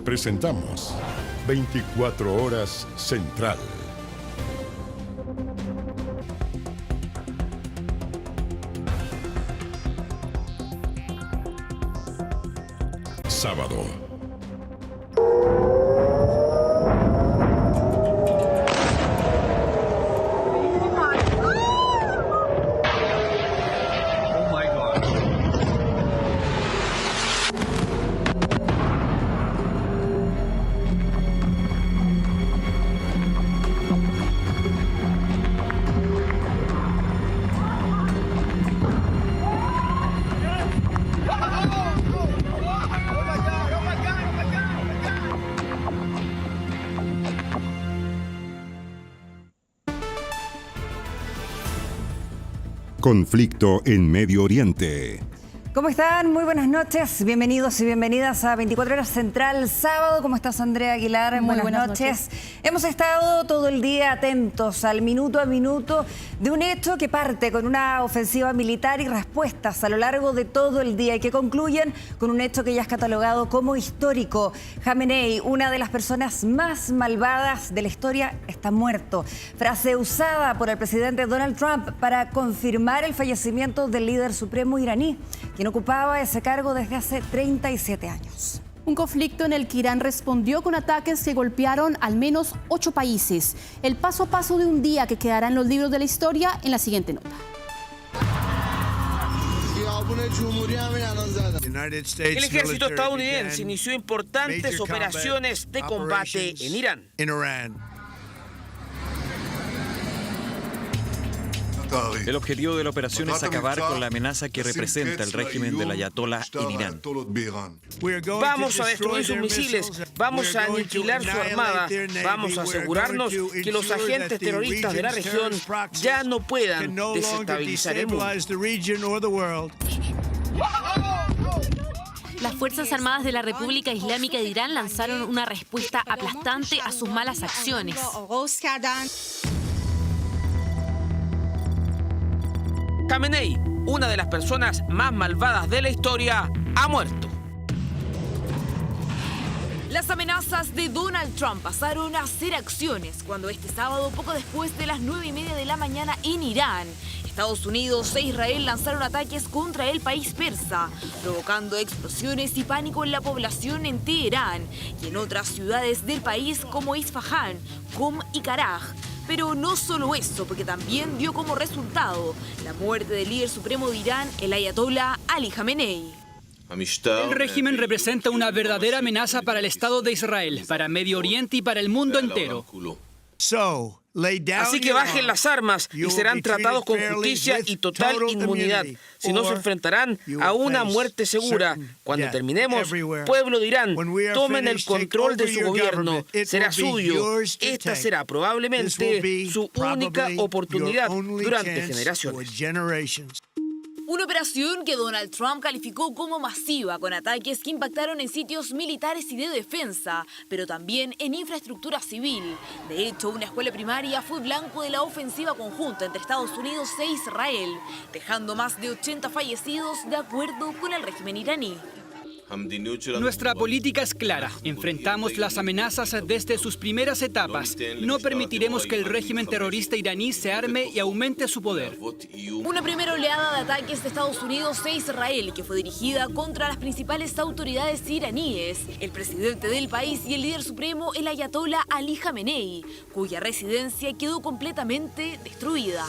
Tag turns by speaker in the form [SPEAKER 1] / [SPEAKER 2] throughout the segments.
[SPEAKER 1] Presentamos 24 Horas Central. Sábado. Conflicto en Medio Oriente.
[SPEAKER 2] ¿Cómo están? Muy buenas noches. Bienvenidos y bienvenidas a 24 Horas Central sábado. ¿Cómo estás, Andrea Aguilar?
[SPEAKER 3] Muy buenas noches.
[SPEAKER 2] Hemos estado todo el día atentos al minuto a minuto de un hecho que parte con una ofensiva militar y respuestas a lo largo de todo el día y que concluyen con un hecho que ya es catalogado como histórico. Khamenei, una de las personas más malvadas de la historia, está muerto. Frase usada por el presidente Donald Trump para confirmar el fallecimiento del líder supremo iraní, quien ocupaba ese cargo desde hace 37 años.
[SPEAKER 3] Un conflicto en el que Irán respondió con ataques que golpearon al menos 8 países. El paso a paso de un día que quedará en los libros de la historia en la siguiente nota.
[SPEAKER 4] El ejército estadounidense inició importantes operaciones de combate en Irán.
[SPEAKER 5] El objetivo de la operación es acabar con la amenaza que representa el régimen del ayatolá en Irán.
[SPEAKER 4] Vamos a destruir sus misiles, vamos a aniquilar su armada, vamos a asegurarnos que los agentes terroristas de la región ya no puedan desestabilizar el mundo.
[SPEAKER 6] Las Fuerzas Armadas de la República Islámica de Irán lanzaron una respuesta aplastante a sus malas acciones.
[SPEAKER 4] Khamenei, una de las personas más malvadas de la historia, ha muerto.
[SPEAKER 6] Las amenazas de Donald Trump pasaron a ser acciones cuando este sábado, poco después de las 9:30 de la mañana en Irán, Estados Unidos e Israel lanzaron ataques contra el país persa, provocando explosiones y pánico en la población en Teherán y en otras ciudades del país como Isfahán, Qom y Karaj. Pero no solo eso, porque también dio como resultado la muerte del líder supremo de Irán, el ayatolá Ali Khamenei.
[SPEAKER 7] El régimen representa una verdadera amenaza para el Estado de Israel, para Medio Oriente y para el mundo entero.
[SPEAKER 4] Así que bajen las armas y serán tratados con justicia y total inmunidad. Si no, se enfrentarán a una muerte segura. Cuando terminemos, pueblo de Irán, tomen el control de su gobierno. Será suyo. Esta será probablemente su única oportunidad durante generaciones.
[SPEAKER 6] Una operación que Donald Trump calificó como masiva, con ataques que impactaron en sitios militares y de defensa, pero también en infraestructura civil. De hecho, una escuela primaria fue blanco de la ofensiva conjunta entre Estados Unidos e Israel, dejando más de 80 fallecidos de acuerdo con el régimen iraní.
[SPEAKER 7] Nuestra política es clara. Enfrentamos las amenazas desde sus primeras etapas. No permitiremos que el régimen terrorista iraní se arme y aumente su poder.
[SPEAKER 6] Una primera oleada de ataques de Estados Unidos e Israel que fue dirigida contra las principales autoridades iraníes, el presidente del país y el líder supremo, el ayatolá Ali Khamenei, cuya residencia quedó completamente destruida.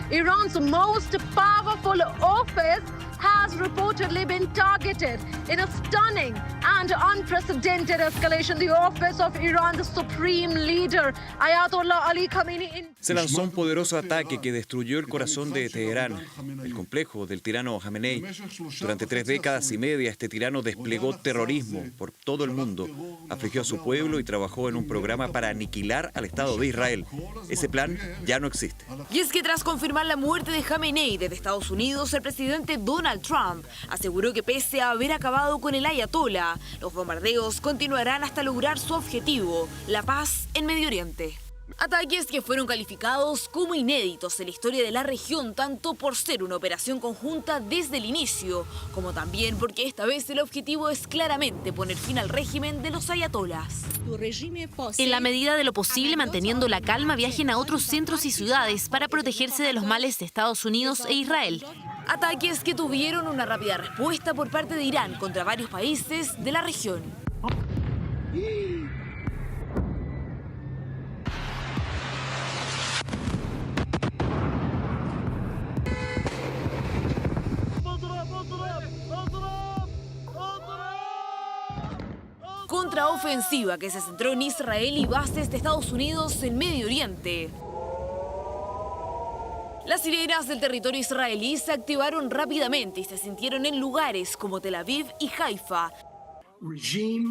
[SPEAKER 8] Iran's most powerful office has reportedly been targeted in a stunning and unprecedented escalation. The office of Iran's supreme leader, Ayatollah Ali Khamenei.
[SPEAKER 5] Se lanzó un poderoso ataque que destruyó el corazón de Teherán, el complejo del tirano Khamenei. Durante 3 décadas y media, este tirano desplegó terrorismo por todo el mundo, afligió a su pueblo y trabajó en un programa para aniquilar al Estado de Israel. Ese plan ya no existe.
[SPEAKER 6] Y es que tras confirmar la muerte de Khamenei desde Estados Unidos, el presidente Donald Trump aseguró que pese a haber acabado con el ayatolá, los bombardeos continuarán hasta lograr su objetivo, la paz en Medio Oriente. Ataques que fueron calificados como inéditos en la historia de la región, tanto por ser una operación conjunta desde el inicio, como también porque esta vez el objetivo es claramente poner fin al régimen de los ayatolás.
[SPEAKER 9] En la medida de lo posible, manteniendo la calma, viajen a otros centros y ciudades para protegerse de los males de Estados Unidos e Israel.
[SPEAKER 6] Ataques que tuvieron una rápida respuesta por parte de Irán contra varios países de la región. Contraofensiva que se centró en Israel y bases de Estados Unidos en Medio Oriente. Las sirenas del territorio israelí se activaron rápidamente y se sintieron en lugares como Tel Aviv y Haifa.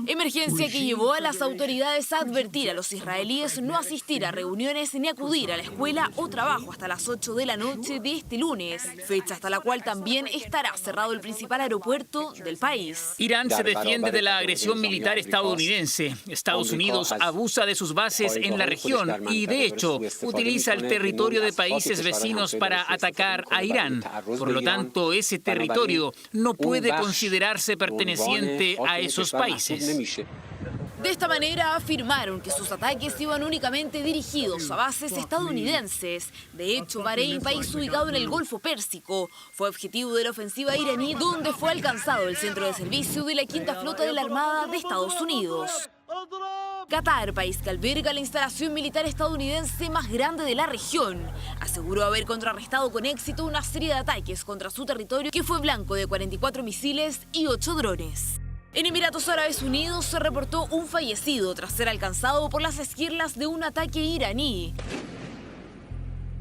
[SPEAKER 6] Emergencia que llevó a las autoridades a advertir a los israelíes no asistir a reuniones ni acudir a la escuela o trabajo hasta las 8 de la noche de este lunes, fecha hasta la cual también estará cerrado el principal aeropuerto del país.
[SPEAKER 7] Irán se defiende de la agresión militar estadounidense. Estados Unidos abusa de sus bases en la región y, de hecho, utiliza el territorio de países vecinos para atacar a Irán. Por lo tanto, ese territorio no puede considerarse perteneciente a esos países.
[SPEAKER 6] De esta manera afirmaron que sus ataques iban únicamente dirigidos a bases estadounidenses. De hecho, Bahrein, país ubicado en el Golfo Pérsico, fue objetivo de la ofensiva iraní, donde fue alcanzado el centro de servicio de la Quinta Flota de la Armada de Estados Unidos. Qatar, país que alberga la instalación militar estadounidense más grande de la región, aseguró haber contrarrestado con éxito una serie de ataques contra su territorio que fue blanco de 44 misiles y 8 drones. En Emiratos Árabes Unidos se reportó un fallecido tras ser alcanzado por las esquirlas de un ataque iraní.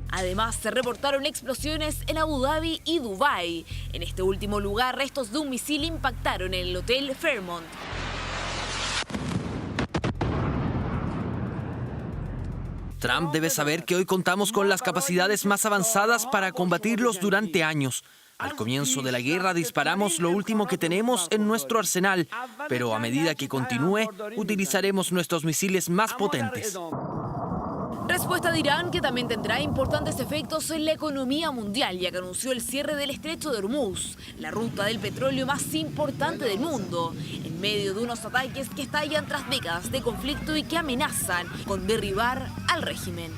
[SPEAKER 6] Además, se reportaron explosiones en Abu Dhabi y Dubái. En este último lugar, restos de un misil impactaron en el Hotel Fairmont.
[SPEAKER 10] Trump debe saber que hoy contamos con las capacidades más avanzadas para combatirlos durante años. Al comienzo de la guerra disparamos lo último que tenemos en nuestro arsenal, pero a medida que continúe, utilizaremos nuestros misiles más potentes.
[SPEAKER 6] Respuesta de Irán que también tendrá importantes efectos en la economía mundial, ya que anunció el cierre del Estrecho de Hormuz, la ruta del petróleo más importante del mundo, en medio de unos ataques que estallan tras décadas de conflicto y que amenazan con derribar al régimen.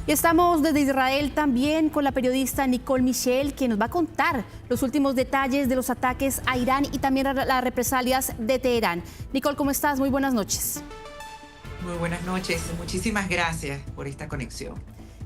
[SPEAKER 3] Y estamos desde Israel también con la periodista Nicole Michel, que nos va a contar los últimos detalles de los ataques a Irán y también las represalias de Teherán. Nicole, ¿cómo estás? Muy buenas noches.
[SPEAKER 11] Muy buenas noches. Muchísimas gracias por esta conexión.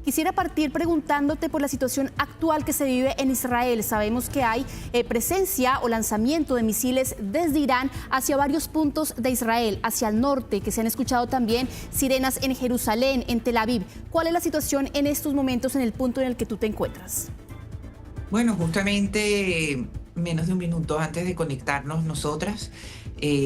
[SPEAKER 3] Quisiera partir preguntándote por la situación actual que se vive en Israel. Sabemos que hay presencia o lanzamiento de misiles desde Irán hacia varios puntos de Israel, hacia el norte, que se han escuchado también sirenas en Jerusalén, en Tel Aviv. ¿Cuál es la situación en estos momentos en el punto en el que tú te encuentras?
[SPEAKER 11] Bueno, justamente menos de un minuto antes de conectarnos nosotras,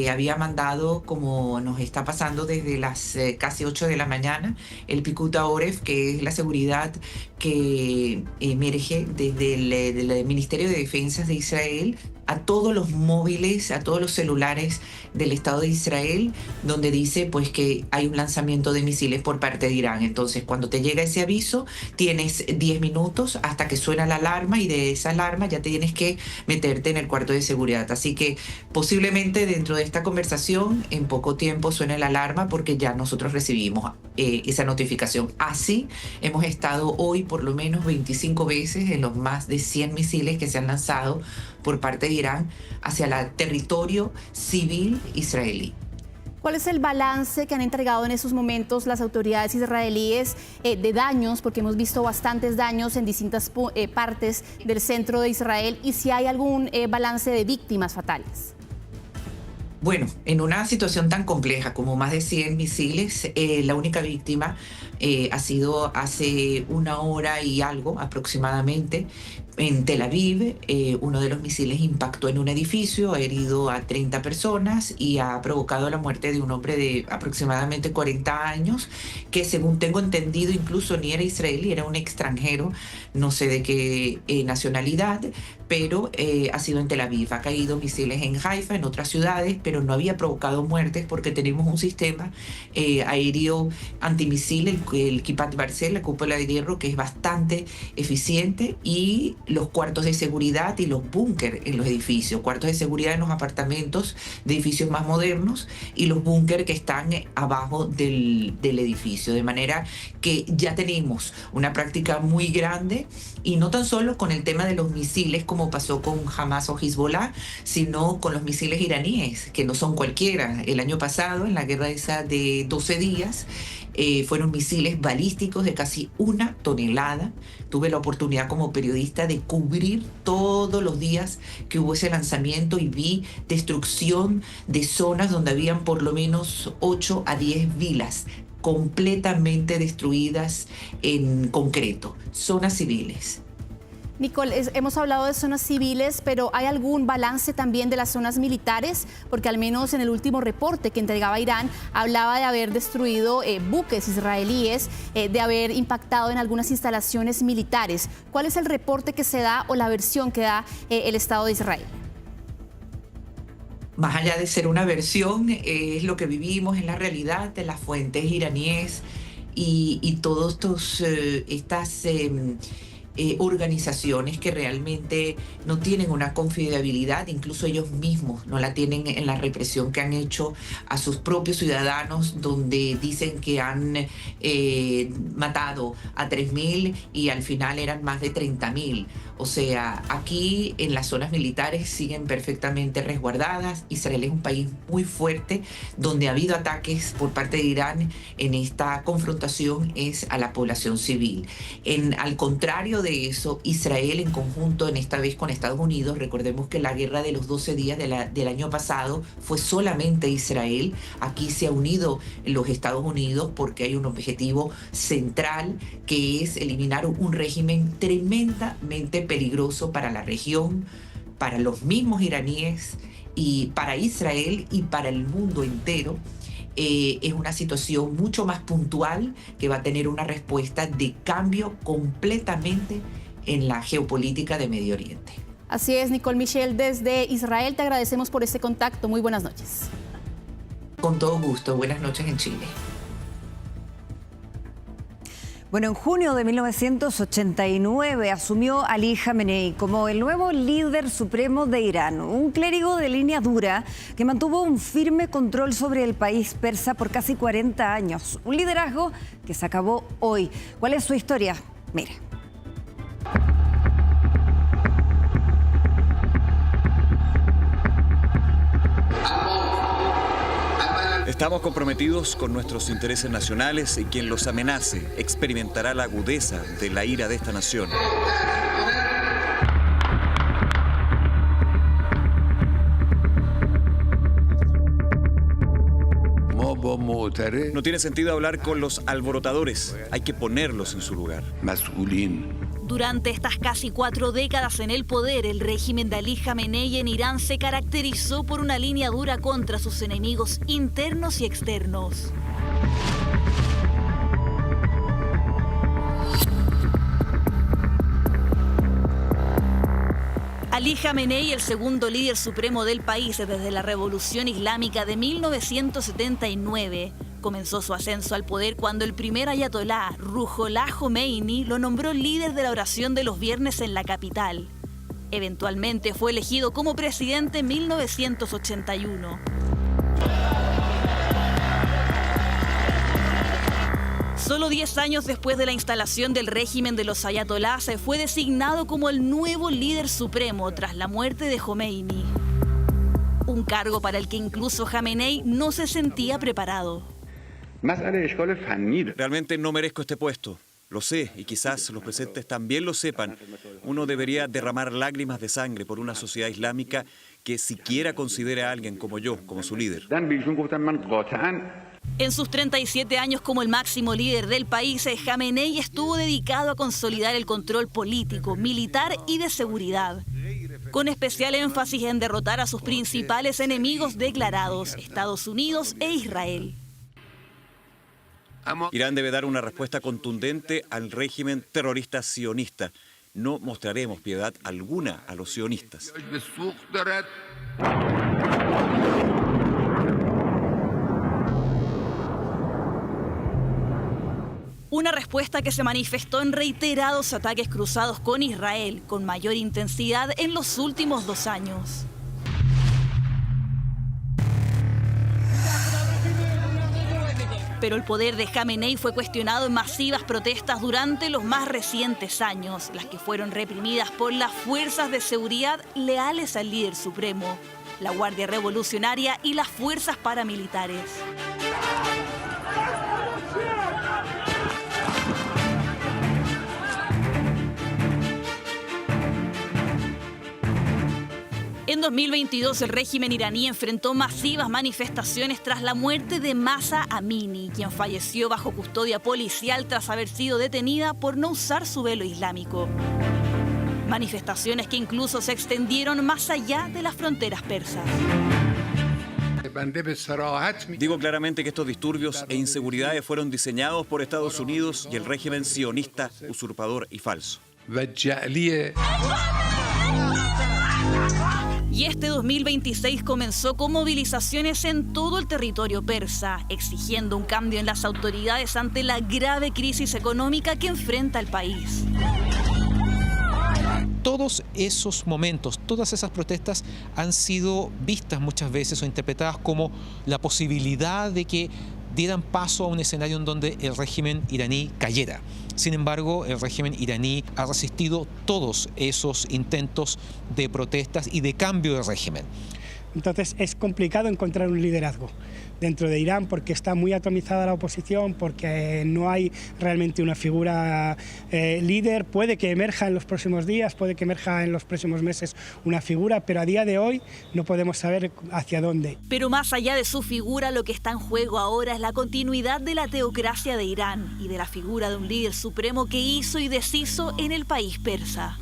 [SPEAKER 11] había mandado, como nos está pasando desde las casi 8 de la mañana, el Picud Oref, que es la seguridad que emerge desde el Ministerio de Defensa de Israel, a todos los móviles, a todos los celulares del Estado de Israel, donde dice pues que hay un lanzamiento de misiles por parte de Irán. Entonces, cuando te llega ese aviso, tienes 10 minutos hasta que suena la alarma, y de esa alarma ya tienes que meterte en el cuarto de seguridad. Así que posiblemente dentro de esta conversación, en poco tiempo suene la alarma, porque ya nosotros recibimos esa notificación. Así hemos estado hoy por lo menos 25 veces en los más de 100 misiles que se han lanzado por parte de Irán hacia el territorio civil israelí.
[SPEAKER 3] ¿Cuál es el balance que han entregado en estos momentos las autoridades israelíes de daños? Porque hemos visto bastantes daños en distintas partes del centro de Israel, y si hay algún balance de víctimas fatales.
[SPEAKER 11] Bueno, en una situación tan compleja como más de 100 misiles, la única víctima ha sido hace 1 hora y algo aproximadamente. En Tel Aviv, uno de los misiles impactó en un edificio, ha herido a 30 personas y ha provocado la muerte de un hombre de aproximadamente 40 años, que según tengo entendido incluso ni era israelí, era un extranjero, no sé de qué nacionalidad, pero ha sido en Tel Aviv. Ha caído misiles en Haifa, en otras ciudades, pero no había provocado muertes porque tenemos un sistema aéreo antimisil, el Kippat Barzel, la cúpula de hierro, que es bastante eficiente, y los cuartos de seguridad y los búnker en los edificios, cuartos de seguridad en los apartamentos de edificios más modernos y los búnker que están abajo del edificio, de manera que ya tenemos una práctica muy grande, y no tan solo con el tema de los misiles como pasó con Hamas o Hezbollah, sino con los misiles iraníes, que no son cualquiera. El año pasado, en la guerra esa de 12 días, fueron misiles balísticos de casi 1 tonelada. Tuve la oportunidad como periodista de cubrir todos los días que hubo ese lanzamiento y vi destrucción de zonas donde habían por lo menos 8 a 10 vilas completamente destruidas en concreto, zonas civiles.
[SPEAKER 3] Nicole, hemos hablado de zonas civiles, pero ¿hay algún balance también de las zonas militares? Porque al menos en el último reporte que entregaba Irán, hablaba de haber destruido buques israelíes, de haber impactado en algunas instalaciones militares. ¿Cuál es el reporte que se da o la versión que da el Estado de Israel?
[SPEAKER 11] Más allá de ser una versión, es lo que vivimos, es la realidad de las fuentes iraníes y todas estas organizaciones que realmente no tienen una confiabilidad, incluso ellos mismos no la tienen en la represión que han hecho a sus propios ciudadanos, donde dicen que han matado a 3.000 y al final eran más de 30.000. O sea, aquí en las zonas militares siguen perfectamente resguardadas. Israel es un país muy fuerte, donde ha habido ataques por parte de Irán en esta confrontación es a la población civil. Al contrario de eso, Israel en conjunto, en esta vez con Estados Unidos, recordemos que la guerra de los 12 días del año pasado fue solamente Israel. Aquí se ha unido los Estados Unidos porque hay un objetivo central, que es eliminar un régimen tremendamente peligroso para la región, para los mismos iraníes y para Israel y para el mundo entero. Es una situación mucho más puntual que va a tener una respuesta de cambio completamente en la geopolítica de Medio Oriente.
[SPEAKER 3] Así es, Nicole Michel, desde Israel te agradecemos por este contacto. Muy buenas noches.
[SPEAKER 11] Con todo gusto. Buenas noches en Chile.
[SPEAKER 2] Bueno, en junio de 1989 asumió Ali Khamenei como el nuevo líder supremo de Irán, un clérigo de línea dura que mantuvo un firme control sobre el país persa por casi 40 años. Un liderazgo que se acabó hoy. ¿Cuál es su historia? Mire.
[SPEAKER 5] Estamos comprometidos con nuestros intereses nacionales y quien los amenace experimentará la agudeza de la ira de esta nación. No tiene sentido hablar con los alborotadores, hay que ponerlos en su lugar.
[SPEAKER 6] Durante estas casi 4 décadas en el poder, el régimen de Ali Khamenei en Irán se caracterizó por una línea dura contra sus enemigos internos y externos. Ali Khamenei, el segundo líder supremo del país desde la Revolución Islámica de 1979, comenzó su ascenso al poder cuando el primer ayatolá, Ruhollah Khomeini, lo nombró líder de la oración de los viernes en la capital. Eventualmente fue elegido como presidente en 1981. Solo 10 años después de la instalación del régimen de los ayatolás, fue designado como el nuevo líder supremo tras la muerte de Khomeini. Un cargo para el que incluso Khamenei no se sentía preparado.
[SPEAKER 5] Realmente no merezco este puesto. Lo sé, y quizás los presentes también lo sepan. Uno debería derramar lágrimas de sangre por una sociedad islámica que siquiera considera a alguien como yo, como su líder.
[SPEAKER 12] En sus 37 años como el máximo líder del país, Jamenei estuvo dedicado a consolidar el control político, militar y de seguridad, con especial énfasis en derrotar a sus principales enemigos declarados, Estados Unidos e Israel.
[SPEAKER 5] Irán debe dar una respuesta contundente al régimen terrorista sionista. No mostraremos piedad alguna a los sionistas.
[SPEAKER 12] Una respuesta que se manifestó en reiterados ataques cruzados con Israel, con mayor intensidad en los últimos 2 años. Pero el poder de Jamenei fue cuestionado en masivas protestas durante los más recientes años, las que fueron reprimidas por las fuerzas de seguridad leales al líder supremo, la Guardia Revolucionaria y las fuerzas paramilitares. En 2022, el régimen iraní enfrentó masivas manifestaciones tras la muerte de Mahsa Amini, quien falleció bajo custodia policial tras haber sido detenida por no usar su velo islámico. Manifestaciones que incluso se extendieron más allá de las fronteras persas.
[SPEAKER 5] Digo claramente que estos disturbios e inseguridades fueron diseñados por Estados Unidos y el régimen sionista, usurpador y falso.
[SPEAKER 12] Y este 2026 comenzó con movilizaciones en todo el territorio persa, exigiendo un cambio en las autoridades ante la grave crisis económica que enfrenta el país.
[SPEAKER 13] Todos esos momentos, todas esas protestas han sido vistas muchas veces o interpretadas como la posibilidad de que dieran paso a un escenario en donde el régimen iraní cayera. Sin embargo, el régimen iraní ha resistido todos esos intentos de protestas y de cambio de régimen.
[SPEAKER 14] Entonces es complicado encontrar un liderazgo dentro de Irán porque está muy atomizada la oposición, porque no hay realmente una figura líder. Puede que emerja en los próximos días, puede que emerja en los próximos meses una figura, pero a día de hoy no podemos saber hacia dónde.
[SPEAKER 12] Pero más allá de su figura, lo que está en juego ahora es la continuidad de la teocracia de Irán y de la figura de un líder supremo que hizo y deshizo en el país persa.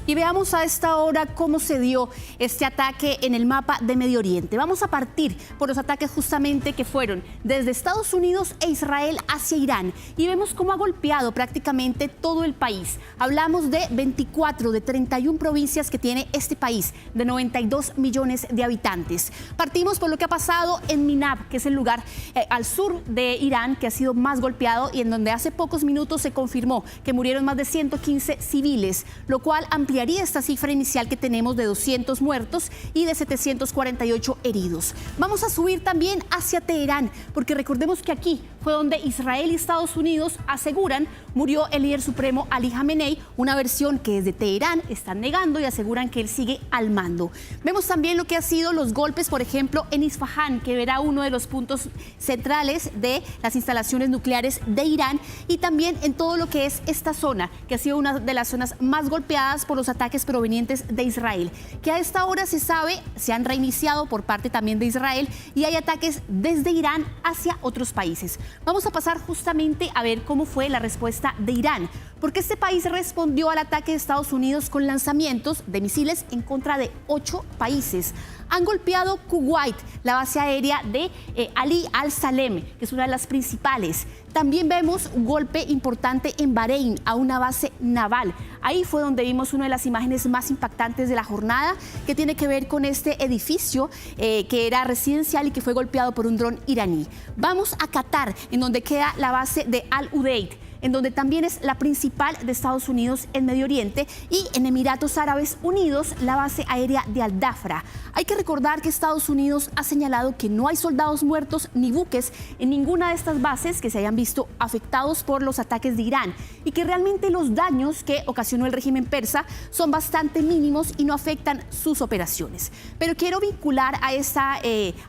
[SPEAKER 3] Y veamos a esta hora cómo se dio este ataque en el mapa de Medio Oriente. Vamos a partir por los ataques justamente que fueron desde Estados Unidos e Israel hacia Irán. Y vemos cómo ha golpeado prácticamente todo el país. Hablamos de 24 de 31 provincias que tiene este país, de 92 millones de habitantes. Partimos por lo que ha pasado en Minab, que es el lugar al sur de Irán que ha sido más golpeado y en donde hace pocos minutos se confirmó que murieron más de 115 civiles, lo cual ampliaría esta cifra inicial que tenemos de 200 muertos y de 748 heridos. Vamos a subir también hacia Teherán, porque recordemos que aquí fue donde Israel y Estados Unidos aseguran murió el líder supremo Ali Jamenei, una versión que desde Teherán están negando y aseguran que él sigue al mando. Vemos también lo que han sido los golpes, por ejemplo, en Isfahán, que verá uno de los puntos centrales de las instalaciones nucleares de Irán, y también en todo lo que es esta zona, que ha sido una de las zonas más golpeadas por los ataques provenientes de Israel, que a esta hora se sabe, se han reiniciado por parte también de Israel y hay ataques desde Irán hacia otros países. Vamos a pasar justamente a ver cómo fue la respuesta de Irán, porque este país respondió al ataque de Estados Unidos con lanzamientos de misiles en contra de 8 países. Han golpeado Kuwait, la base aérea de Ali al-Salem, que es una de las principales. También vemos un golpe importante en Bahrein, a una base naval. Ahí fue donde vimos una de las imágenes más impactantes de la jornada, que tiene que ver con este edificio que era residencial y que fue golpeado por un dron iraní. Vamos a Qatar, en donde queda la base de Al Udeid. en donde también es la principal de Estados Unidos en Medio Oriente, y en Emiratos Árabes Unidos, la base aérea de Al-Dafra. Hay que recordar que Estados Unidos ha señalado que no hay soldados muertos ni buques en ninguna de estas bases que se hayan visto afectados por los ataques de Irán, y que realmente los daños que ocasionó el régimen persa son bastante mínimos y no afectan sus operaciones. Pero quiero vincular a esta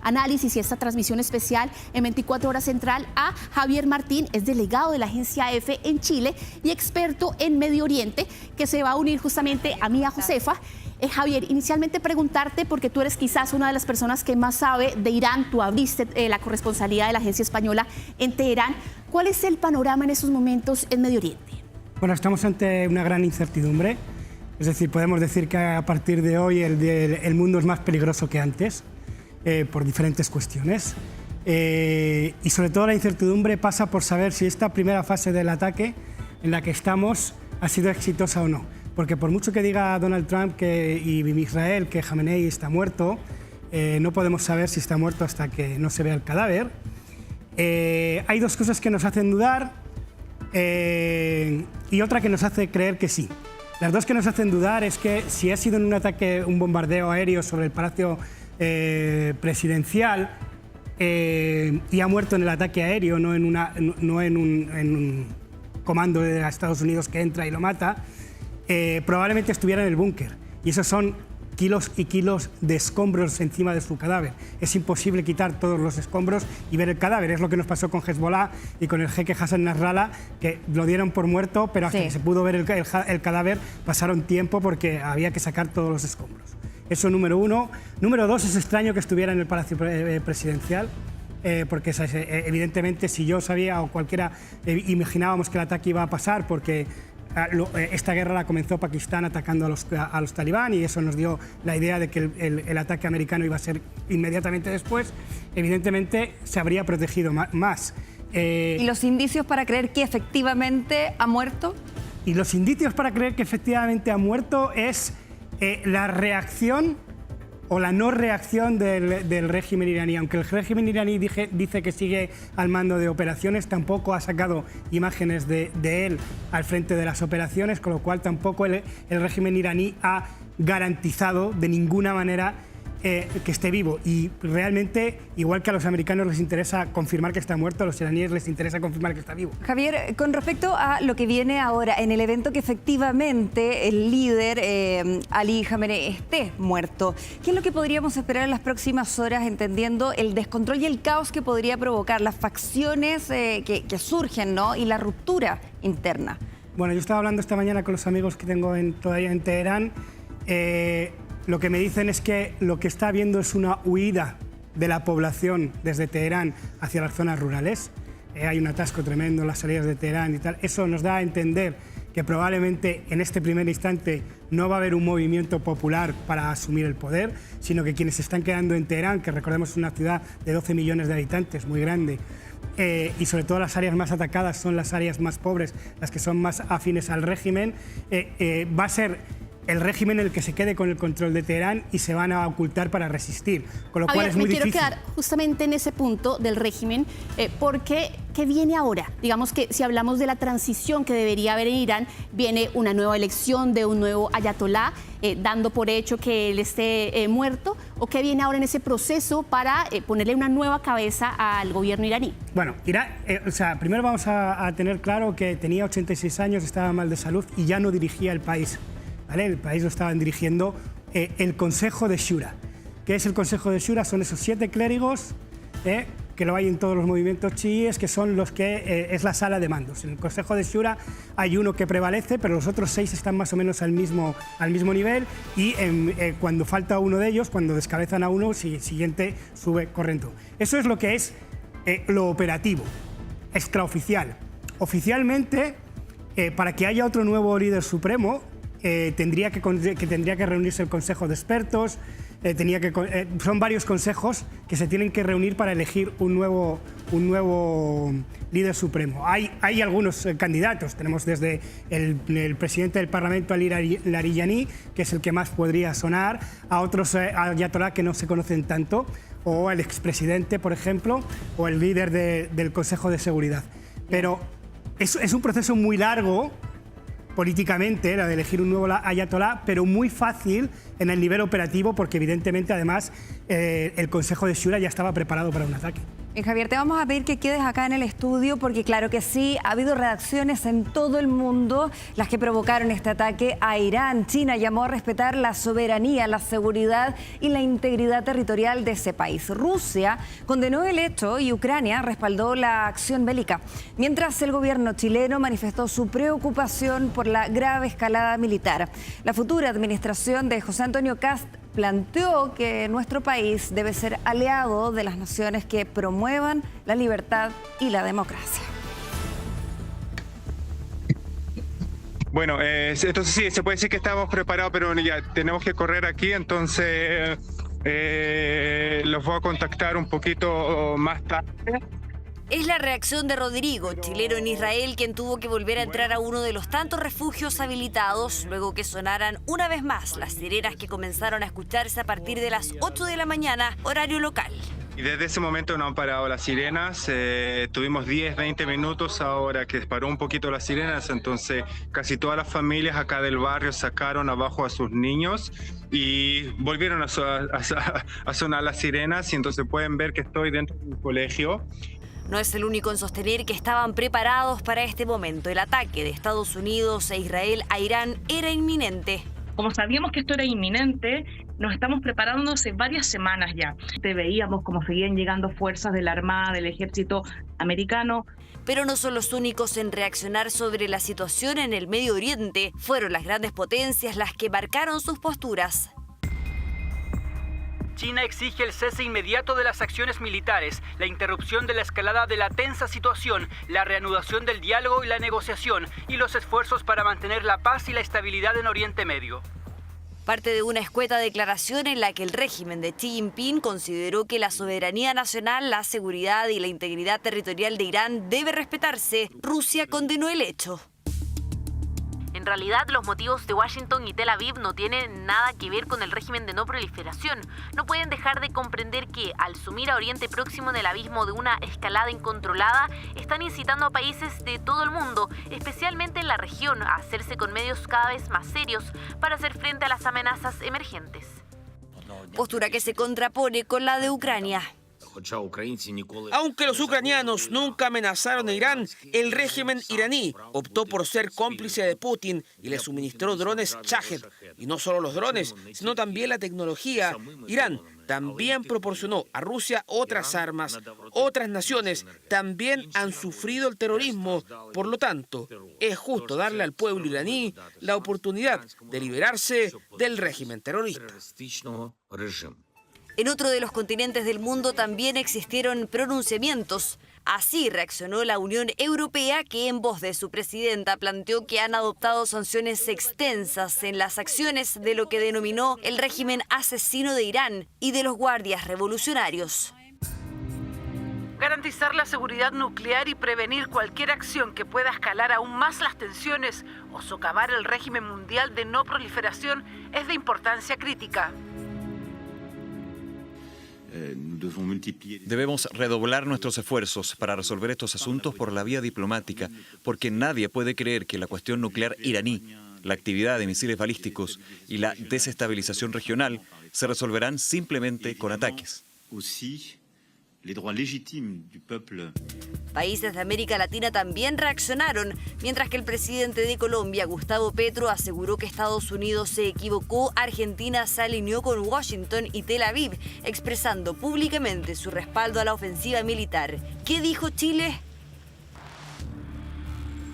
[SPEAKER 3] análisis y esta transmisión especial en 24 Horas Central a Javier Martín, es delegado de la agencia EFE en Chile y experto en Medio Oriente, que se va a unir justamente a mí, a Josefa. Javier, inicialmente preguntarte, porque tú eres quizás una de las personas que más sabe de Irán, tú abriste la corresponsalía de la agencia española en Teherán. ¿Cuál es el panorama en estos momentos en Medio Oriente?
[SPEAKER 14] Bueno, estamos ante una gran incertidumbre. Es decir, podemos decir que a partir de hoy el mundo es más peligroso que antes, por diferentes cuestiones. Y sobre todo la incertidumbre pasa por saber si esta primera fase del ataque en la que estamos ha sido exitosa o no. Porque por mucho que diga Donald Trump y Israel que Jamenei está muerto, no podemos saber si está muerto hasta que no se vea el cadáver. Hay dos cosas que nos hacen dudar y otra que nos hace creer que sí. Las dos que nos hacen dudar es que si ha sido en un ataque, un bombardeo aéreo sobre el Palacio Presidencial y ha muerto en el ataque aéreo, no en un comando de Estados Unidos que entra y lo mata, probablemente estuviera en el búnker. Y esos son kilos y kilos de escombros encima de su cadáver. Es imposible quitar todos los escombros y ver el cadáver. Es lo que nos pasó con Hezbollah y con el jeque Hassan Nasrallah, que lo dieron por muerto, pero hasta que se pudo ver el cadáver pasaron tiempo porque había que sacar todos los escombros. Eso número uno. Número dos, es extraño que estuviera en el Palacio Presidencial, porque evidentemente si yo sabía o cualquiera imaginábamos que el ataque iba a pasar, porque esta guerra la comenzó Pakistán atacando a los talibán, y eso nos dio la idea de que el ataque americano iba a ser inmediatamente después. Evidentemente se habría protegido más.
[SPEAKER 2] ¿Y los indicios para creer que efectivamente ha muerto?
[SPEAKER 14] Y los indicios para creer que efectivamente ha muerto es la reacción o la no reacción del régimen iraní. Aunque el régimen iraní dice que sigue al mando de operaciones, tampoco ha sacado imágenes de él al frente de las operaciones, con lo cual tampoco el régimen iraní ha garantizado de ninguna manera que esté vivo. Y realmente, igual que a los americanos les interesa confirmar que está muerto, a los iraníes les interesa confirmar que está vivo.
[SPEAKER 2] Javier, con respecto a lo que viene ahora, en el evento que efectivamente el líder Ali Khamenei esté muerto, ¿qué es lo que podríamos esperar en las próximas horas, entendiendo el descontrol y el caos que podría provocar las facciones que surgen, ¿no?, y la ruptura interna?
[SPEAKER 14] Bueno, yo estaba hablando esta mañana con los amigos que tengo todavía en Teherán. Lo que me dicen es que lo que está habiendo es una huida de la población desde Teherán hacia las zonas rurales. Hay un atasco tremendo en las salidas de Teherán y tal. Eso nos da a entender que probablemente en este primer instante no va a haber un movimiento popular para asumir el poder, sino que quienes se están quedando en Teherán, que recordemos es una ciudad de 12 millones de habitantes, muy grande, y sobre todo las áreas más atacadas son las áreas más pobres, las que son más afines al régimen, va a ser el régimen el que se quede con el control de Teherán y se van a ocultar para resistir, con lo cual es muy difícil.
[SPEAKER 3] Me quiero quedar justamente en ese punto del régimen, porque ¿qué viene ahora? Digamos que si hablamos de la transición que debería haber en Irán, viene una nueva elección de un nuevo ayatolá, dando por hecho que él esté muerto, ¿o qué viene ahora en ese proceso para ponerle una nueva cabeza al gobierno iraní?
[SPEAKER 14] Bueno, Irán, primero vamos a tener claro que tenía 86 años, estaba mal de salud y ya no dirigía el país. ¿Vale? El país lo estaban dirigiendo el Consejo de Shura. ¿Qué es el Consejo de Shura? Son esos 7 clérigos que lo hay en todos los movimientos chiíes, que son los que es la sala de mandos. En el Consejo de Shura hay uno que prevalece, pero los otros 6 están más o menos al mismo nivel, y cuando falta uno de ellos, cuando descabezan a uno, el siguiente sube corriendo. Eso es lo que es lo operativo, extraoficial. Oficialmente, para que haya otro nuevo líder supremo, tendría que reunirse el Consejo de Expertos, son varios consejos que se tienen que reunir para elegir un nuevo líder supremo. Hay algunos candidatos, tenemos desde el presidente del Parlamento, Ali Larijani, que es el que más podría sonar, a otros ayatolá que no se conocen tanto, o el expresidente, por ejemplo, o el líder del Consejo de Seguridad. Pero Es un proceso muy largo políticamente, la de elegir un nuevo ayatolá, pero muy fácil en el nivel operativo porque evidentemente además el Consejo de Shura ya estaba preparado para un ataque.
[SPEAKER 2] Javier, te vamos a pedir que quedes acá en el estudio porque claro que sí, ha habido reacciones en todo el mundo las que provocaron este ataque a Irán. China llamó a respetar la soberanía, la seguridad y la integridad territorial de ese país. Rusia condenó el hecho y Ucrania respaldó la acción bélica, mientras el gobierno chileno manifestó su preocupación por la grave escalada militar. La futura administración de José Antonio Kast planteó que nuestro país debe ser aliado de las naciones que promuevan la libertad y la democracia.
[SPEAKER 15] Bueno, entonces sí, se puede decir que estamos preparados, pero ya tenemos que correr aquí, entonces los voy a contactar un poquito más tarde.
[SPEAKER 16] Es la reacción de Rodrigo, chileno en Israel, quien tuvo que volver a entrar a uno de los tantos refugios habilitados luego que sonaran una vez más las sirenas que comenzaron a escucharse a partir de las 8 de la mañana, horario local.
[SPEAKER 15] Y desde ese momento no han parado las sirenas, tuvimos 10-20 minutos ahora que paró un poquito las sirenas, entonces casi todas las familias acá del barrio sacaron abajo a sus niños y volvieron a sonar las sirenas y entonces pueden ver que estoy dentro de un colegio.
[SPEAKER 16] No es el único en sostener que estaban preparados para este momento. El ataque de Estados Unidos e Israel a Irán era inminente.
[SPEAKER 17] Como sabíamos que esto era inminente, nos estamos preparando hace varias semanas ya. Veíamos cómo seguían llegando fuerzas de la Armada, del Ejército americano.
[SPEAKER 16] Pero no son los únicos en reaccionar sobre la situación en el Medio Oriente. Fueron las grandes potencias las que marcaron sus posturas.
[SPEAKER 18] China exige el cese inmediato de las acciones militares, la interrupción de la escalada de la tensa situación, la reanudación del diálogo y la negociación y los esfuerzos para mantener la paz y la estabilidad en Oriente Medio.
[SPEAKER 16] Parte de una escueta declaración en la que el régimen de Xi Jinping consideró que la soberanía nacional, la seguridad y la integridad territorial de Irán debe respetarse, Rusia condenó el hecho.
[SPEAKER 9] En realidad, los motivos de Washington y Tel Aviv no tienen nada que ver con el régimen de no proliferación. No pueden dejar de comprender que, al sumir a Oriente Próximo en el abismo de una escalada incontrolada, están incitando a países de todo el mundo, especialmente en la región, a hacerse con medios cada vez más serios para hacer frente a las amenazas emergentes.
[SPEAKER 16] Postura que se contrapone con la de Ucrania.
[SPEAKER 4] Aunque los ucranianos nunca amenazaron a Irán, el régimen iraní optó por ser cómplice de Putin y le suministró drones Shahed. Y no solo los drones, sino también la tecnología. Irán también proporcionó a Rusia otras armas. Otras naciones también han sufrido el terrorismo. Por lo tanto, es justo darle al pueblo iraní la oportunidad de liberarse del régimen terrorista.
[SPEAKER 16] En otro de los continentes del mundo también existieron pronunciamientos. Así reaccionó la Unión Europea, que en voz de su presidenta planteó que han adoptado sanciones extensas en las acciones de lo que denominó el régimen asesino de Irán y de los guardias revolucionarios.
[SPEAKER 19] Garantizar la seguridad nuclear y prevenir cualquier acción que pueda escalar aún más las tensiones o socavar el régimen mundial de no proliferación es de importancia crítica.
[SPEAKER 5] Debemos redoblar nuestros esfuerzos para resolver estos asuntos por la vía diplomática, porque nadie puede creer que la cuestión nuclear iraní, la actividad de misiles balísticos y la desestabilización regional se resolverán simplemente con ataques.
[SPEAKER 16] Países de América Latina también reaccionaron, mientras que el presidente de Colombia, Gustavo Petro, aseguró que Estados Unidos se equivocó. Argentina se alineó con Washington y Tel Aviv, expresando públicamente su respaldo a la ofensiva militar. ¿Qué dijo Chile?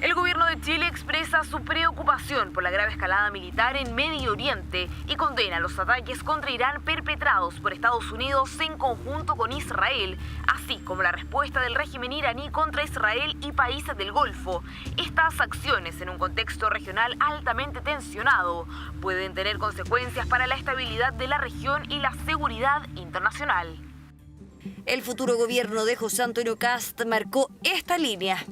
[SPEAKER 6] El gobierno de Chile expresa su preocupación por la grave escalada militar en Medio Oriente y condena los ataques contra Irán perpetrados por Estados Unidos en conjunto con Israel, así como la respuesta del régimen iraní contra Israel y países del Golfo. Estas acciones, en un contexto regional altamente tensionado, pueden tener consecuencias para la estabilidad de la región y la seguridad internacional.
[SPEAKER 16] El futuro gobierno de José Antonio Kast marcó esta línea.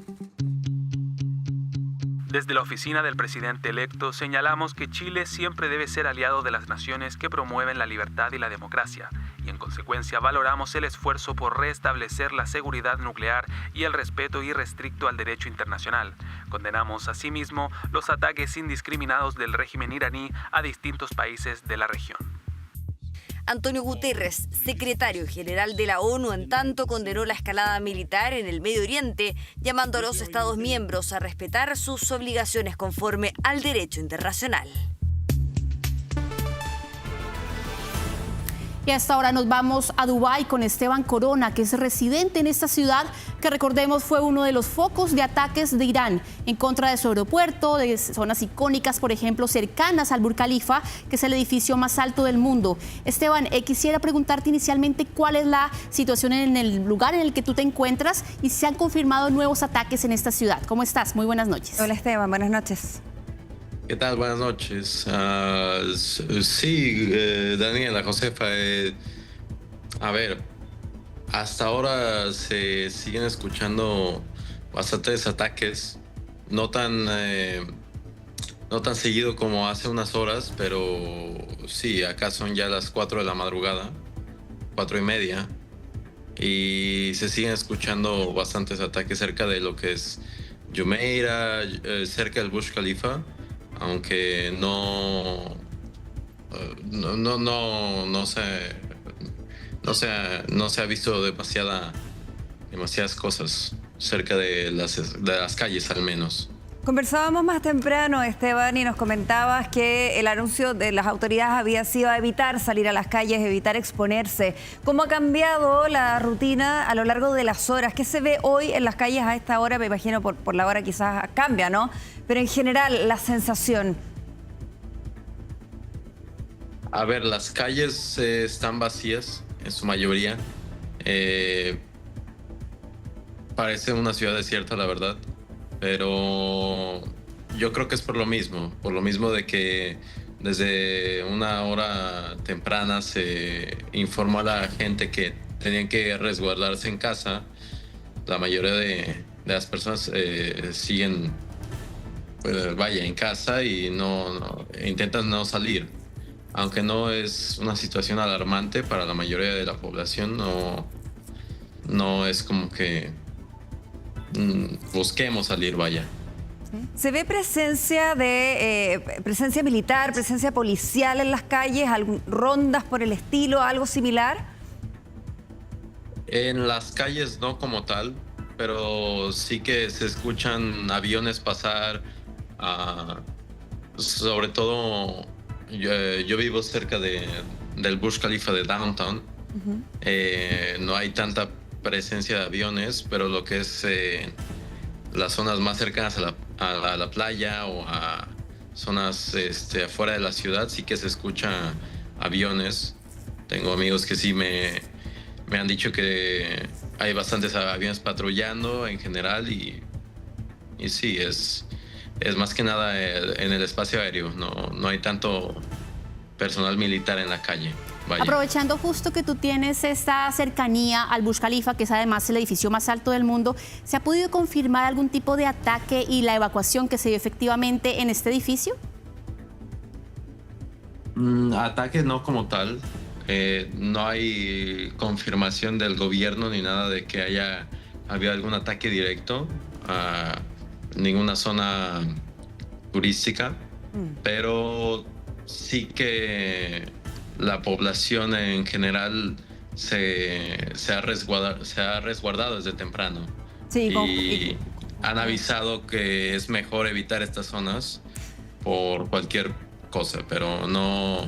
[SPEAKER 20] Desde la oficina del presidente electo señalamos que Chile siempre debe ser aliado de las naciones que promueven la libertad y la democracia, y en consecuencia valoramos el esfuerzo por restablecer la seguridad nuclear y el respeto irrestricto al derecho internacional. Condenamos asimismo los ataques indiscriminados del régimen iraní a distintos países de la región.
[SPEAKER 16] Antonio Guterres, secretario general de la ONU, en tanto condenó la escalada militar en el Medio Oriente, llamando a los Estados miembros a respetar sus obligaciones conforme al derecho internacional.
[SPEAKER 3] Y hasta ahora nos vamos a Dubái con Esteban Corona, que es residente en esta ciudad, que recordemos fue uno de los focos de ataques de Irán en contra de su aeropuerto, de zonas icónicas, por ejemplo, cercanas al Burj Khalifa, que es el edificio más alto del mundo. Esteban, quisiera preguntarte inicialmente cuál es la situación en el lugar en el que tú te encuentras y si se han confirmado nuevos ataques en esta ciudad. ¿Cómo estás? Muy buenas noches.
[SPEAKER 2] Hola Esteban, buenas noches.
[SPEAKER 21] ¿Qué tal? Buenas noches. Sí, Daniela, Josefa, a ver, hasta ahora se siguen escuchando bastantes ataques, no tan seguido como hace unas horas, pero sí, acá son ya las 4 de la madrugada, 4:30, y se siguen escuchando bastantes ataques cerca de lo que es Jumeirah, cerca del Burj Khalifa, aunque no se ha visto demasiadas cosas cerca de las calles, al menos.
[SPEAKER 2] Conversábamos más temprano, Esteban, y nos comentabas que el anuncio de las autoridades había sido evitar salir a las calles, evitar exponerse. ¿Cómo ha cambiado la rutina a lo largo de las horas? ¿Qué se ve hoy en las calles a esta hora? Me imagino por la hora quizás cambia, ¿no? Pero en general, la sensación.
[SPEAKER 21] A ver, las calles están vacías en su mayoría. Parece una ciudad desierta, la verdad. Pero yo creo que es por lo mismo de que desde una hora temprana se informó a la gente que tenían que resguardarse en casa. La mayoría de las personas siguen, en casa y intentan no salir. Aunque no es una situación alarmante para la mayoría de la población, no es como que busquemos salir, vaya.
[SPEAKER 2] ¿Se ve presencia militar, presencia policial en las calles, rondas por el estilo, algo similar?
[SPEAKER 21] En las calles no como tal, pero sí que se escuchan aviones pasar, sobre todo yo vivo cerca del Burj Khalifa de Downtown. No hay tanta presencia de aviones, pero lo que es las zonas más cercanas a la playa o a zonas afuera de la ciudad, sí que se escucha aviones. Tengo amigos que sí me han dicho que hay bastantes aviones patrullando en general y sí, es más que nada en el espacio aéreo, no hay tanto personal militar en la calle. Vaya.
[SPEAKER 3] Aprovechando justo que tú tienes esta cercanía al Burj Khalifa, que es además el edificio más alto del mundo, ¿se ha podido confirmar algún tipo de ataque y la evacuación que se dio efectivamente en este edificio?
[SPEAKER 21] Ataque no como tal. No hay confirmación del gobierno ni nada de que haya habido algún ataque directo a ninguna zona turística, pero sí que la población en general se ha resguardado desde temprano. Sí, y han avisado que es mejor evitar estas zonas por cualquier cosa, pero no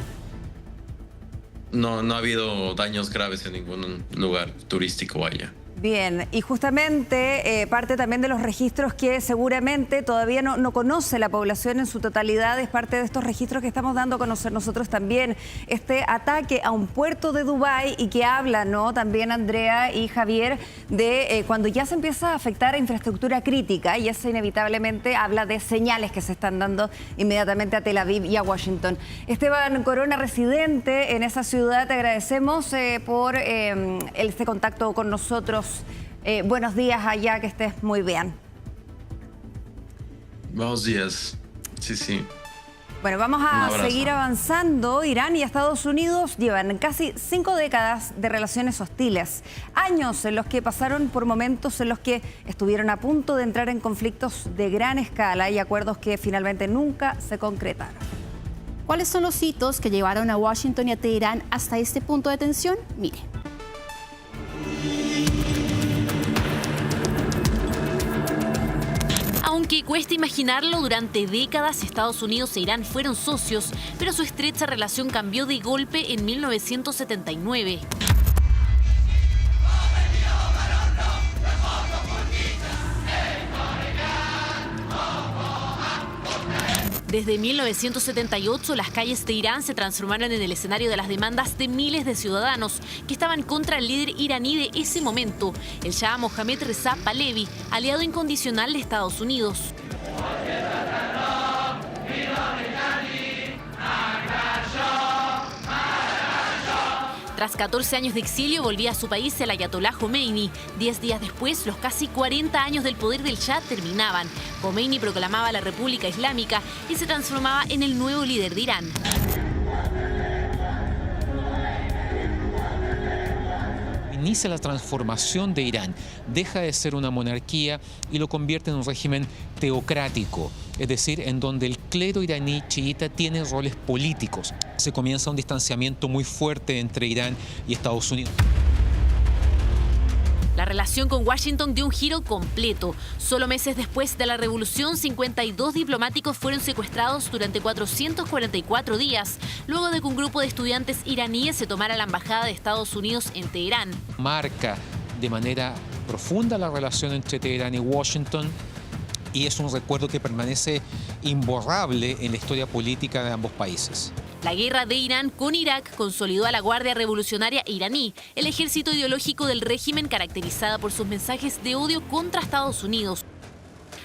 [SPEAKER 21] ha habido daños graves en ningún lugar turístico allá.
[SPEAKER 2] Bien, y justamente parte también de los registros que seguramente todavía no conoce la población en su totalidad, es parte de estos registros que estamos dando a conocer nosotros también. Este ataque a un puerto de Dubái y que habla, ¿no? También Andrea y Javier, de cuando ya se empieza a afectar a infraestructura crítica, y eso inevitablemente habla de señales que se están dando inmediatamente a Tel Aviv y a Washington. Esteban Corona, residente en esa ciudad, te agradecemos por este contacto con nosotros. Buenos días allá, que estés muy bien.
[SPEAKER 21] Buenos días. Sí.
[SPEAKER 2] Bueno, vamos a seguir avanzando. Irán y Estados Unidos llevan casi 5 décadas de relaciones hostiles. Años en los que pasaron por momentos en los que estuvieron a punto de entrar en conflictos de gran escala y acuerdos que finalmente nunca se concretaron.
[SPEAKER 3] ¿Cuáles son los hitos que llevaron a Washington y a Teherán hasta este punto de tensión? Mire.
[SPEAKER 9] Aunque cuesta imaginarlo, durante décadas Estados Unidos e Irán fueron socios, pero su estrecha relación cambió de golpe en 1979. Desde 1978, las calles de Irán se transformaron en el escenario de las demandas de miles de ciudadanos que estaban contra el líder iraní de ese momento, el Shah Mohammad Reza Pahlavi, aliado incondicional de Estados Unidos. Tras 14 años de exilio, volvía a su país el ayatolá Jomeini. 10 días después, los casi 40 años del poder del Shah terminaban. Jomeini proclamaba la República Islámica y se transformaba en el nuevo líder de Irán.
[SPEAKER 13] Inicia la transformación de Irán, deja de ser una monarquía y lo convierte en un régimen teocrático, es decir, en donde el clero iraní chiita tiene roles políticos. Se comienza un distanciamiento muy fuerte entre Irán y Estados Unidos.
[SPEAKER 9] La relación con Washington dio un giro completo. Solo meses después de la revolución, 52 diplomáticos fueron secuestrados durante 444 días, luego de que un grupo de estudiantes iraníes se tomara la embajada de Estados Unidos en Teherán.
[SPEAKER 13] Marca de manera profunda la relación entre Teherán y Washington y es un recuerdo que permanece imborrable en la historia política de ambos países.
[SPEAKER 9] La guerra de Irán con Irak consolidó a la Guardia Revolucionaria iraní, el ejército ideológico del régimen caracterizada por sus mensajes de odio contra Estados Unidos.